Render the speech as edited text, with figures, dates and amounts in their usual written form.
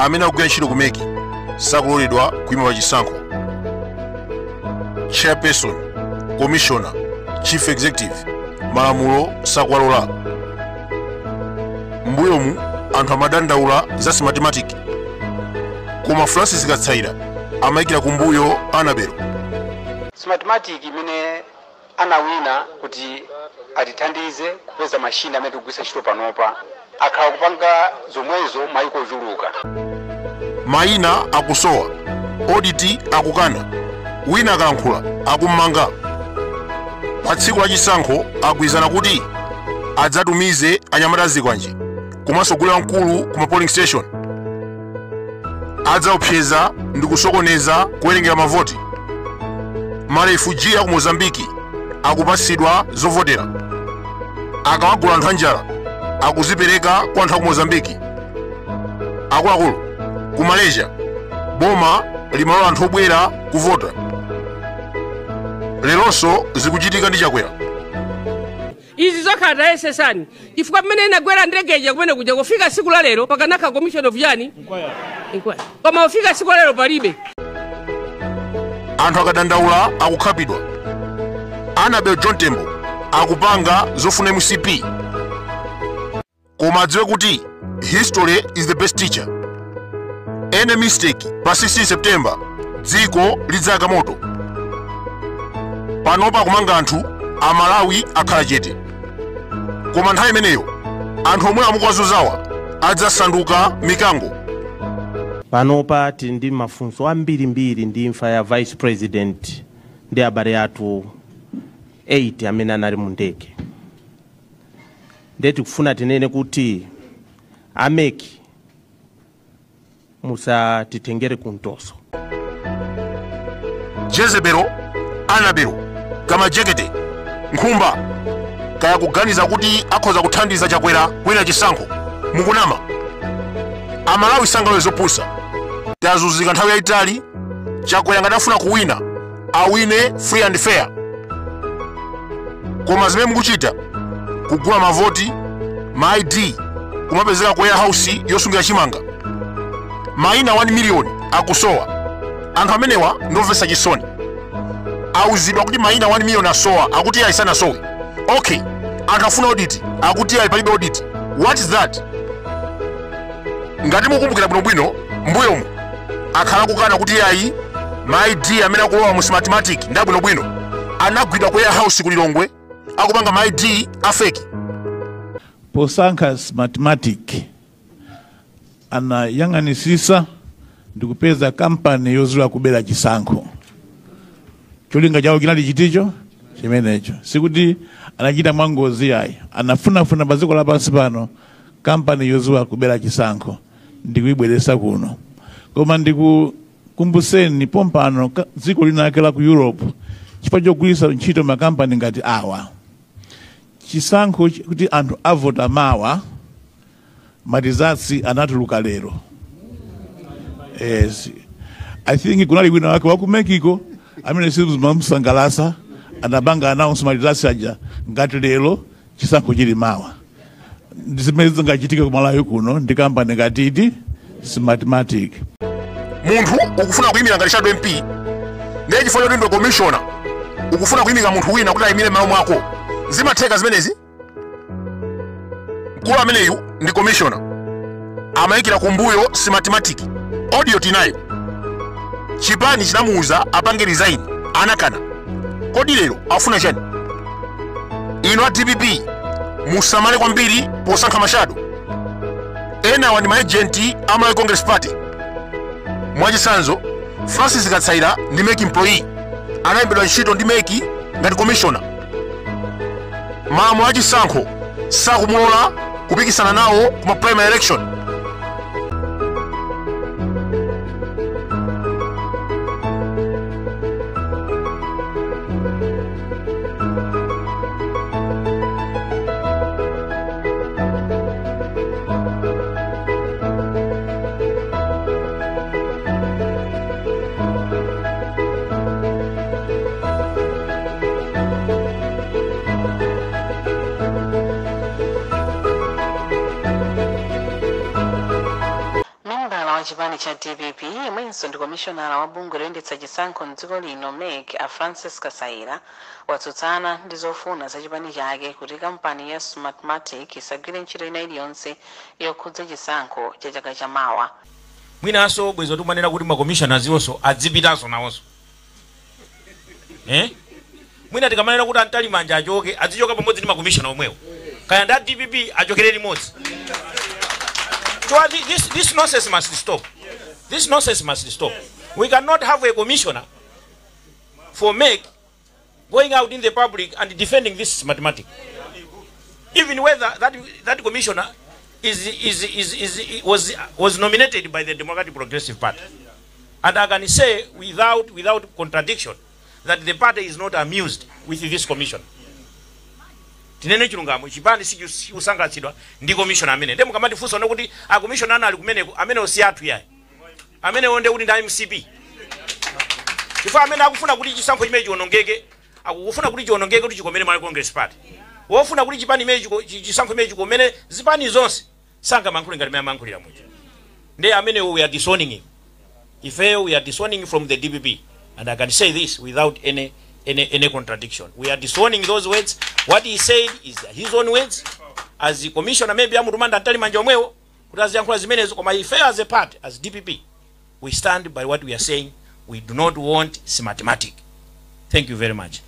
amene akugwira ntchito kumeki sakuloledwa kuyima pa chisankho. Chairperson, Commissioner, Chief Executive, malamulo sakuwalola. Mbuyomu anthu amadandaula za systematic, koma Francis Katsaira amayikira kumbuyo Anabelo. Systematic imene anawina kuti atithandize kupeza mashina amene tikugwisa ntchito panopa akhala kupanga zomwezo mayiko ochuluka. Mayina akusowa, audit akukana, wina akalankhula akummanga. Pa tsiku la chisankho agwirizana kuti adzatumize anyamata azikwanji komanso gulu mkulu kuma polling station. Adzaopseza ndi kusokoneza kuwerengera mavoti. Marefugee aku Mozambiki akupasidwa zovotera. Akawagula anthu anjala akuzipereka kwa anthu aku Mozambiki. Akuluakulu ku Malaysia boma limalola anthu obwera kuvota. Leronso zikuchitika ndi chakwera. Izi zokhala yesesani chifukwa mmene inagwera ndegeja kumene kuja kufika siku la lero pakanaka commission of yani inquiry koma ufika siku la lero palibe. Anthu akadandaula akukhapidwa. Anabel John Tembo akupanga zofuna MCP, koma adziwe kuti history is the best teacher. Any mistake pa 16 September dziko lidzaka moto. Panopa kumanga anthu Amalawi akhala chete, koma nthawi imeneyo anthu omwe amukwazuzawa adzasanduka mikango. Panopa tili ndi mafunso ambirimbiri ndi imfa ya Vice President ndi abale athu 8 amene anali mu ndege. Ndeti kufuna tinene kuti ameki musatitengere kuntoso. Jezebelo, Anabelo, Kamajekete, Nkhumba kaya kuganiza kuti akhoza kuthandiza chakwera kwina chisankho mukunama. Amalawi sangalo zopusa tazunzika nthawi yayitali. Chakwera ngatafuna kuwina awine free and fair, koma zimene mukuchita kugula mavoti ma ID kumapezeka ku warehouse yosungira chimanga. Mayina 1 million akusowa. Anthu amenewa ndovesa chisoni. Auzidwa kuti mayina 1 million asowa akuti ayisana sowe. Okay, anthu afuna audit akuti ayipalibe audit. What is that? Ngati mukumbukira bwinobwino mbuyomu akhala kukana kuti ayi ma ID amene akulowa mu systematic ndabwinobwino anagwidwa ku warehouse kulilongwe akupanga ma ID afeki. Posankha systematic anayang'anisisa ndikupeza kampani yozula kubera chisankho. Cholinga chawo chinali chiticho chimenecho, sikuti anachita mwangozi yayi. Anafunafuna paziko lapansi pano kampani yozula kubera chisankho ndikuibweresa kuno. Koma ndikukumbuseni pompano dziko linakela ku Europe chifukwa chogwiritsa ntchito makampani ngati awa. Chisankho kuti anthu avota mawa matizatsi anatuluka lero. Yes, I think kunali wina wake wa ku Mexico amene simusangalasa anabanga announce matizatsi aja ngati lero chisankho chili mawa. Zimene zingachitika ku Malawi kuno ndi kampani ngati Systematic. Munthu ukufuna kuyimira ngati shadow MP ndiye chifukwa choti ndi commissioner ukufuna kuyimika munthu wina kuti ayimire malo mwako. Zimatheka zimenezi? Mkulu ameneyu ndi commissioner amayikira kumbuyo Systematic. Audio tinayo. Chipani chinamuuza apange resign anakana. Kodi lero afuna chani? Ino DPP musamale kwambiri posankha mashado. Ena wani maagenti Amalawi Congress Party. Mwachisanzo Francis Katsaira ndi MEC employee anayimbidwa ntchito ndi MEC ngati commissioner. Malamulo achisankho sakumulola kupikisana nawo kuma primary election. wa chipani cha DPP mwenso ndi komishonala wa bungwe loyendetsa chisankho mdziko lino MEC a Francis Kasaira watsutsana ndi zofuna za chipani chake kuti kampani ya Smartmatic isagwire ntchito ina iliyonse yokhudza chisankho cha chaka chamawa. Mwinaso bwezo tumanena kuti makomishona zionso adzipitanso nawonso. Mwina tikamanena kuti antali manja achoke azichoka pamodzi ndi makomishona omwewo. Kaya nda DPP achokere limodzi. So this nonsense must stop. This nonsense must stop. We cannot have a commissioner for MEC going out in the public and defending this mathematics. Even whether that commissioner was nominated by the Democratic Progressive Party. And I can say without contradiction that the party is not amused with this commission. Tinene chilungamo chipani si usangatsidwa ndi commissioner amene ndemo kamati funso nokuti a commissioner ana ali kumeneko amene osiyathu yayi amene onde kuti ndi MCP chifukwa amene akufuna kuti chisankho chimeji onongeke akufuna kuti chionongeke kuti chikomere mali Congress Party wofuna kuti chipani meji chisankho meji komene zipani zonse sanga mankhuli ngati mankhulira mucho ndiye amene we are disowning him. If we are disowning from the DPP, and I can say this without any contradiction. We are disowning those words. What he said is his own words. As the commissioner, maybe amurumanda antali manja omwewo, kutazi yankula zimenezo koma ife as a party, as DPP, we stand by what we are saying. We do not want Smartmatic. Thank you very much.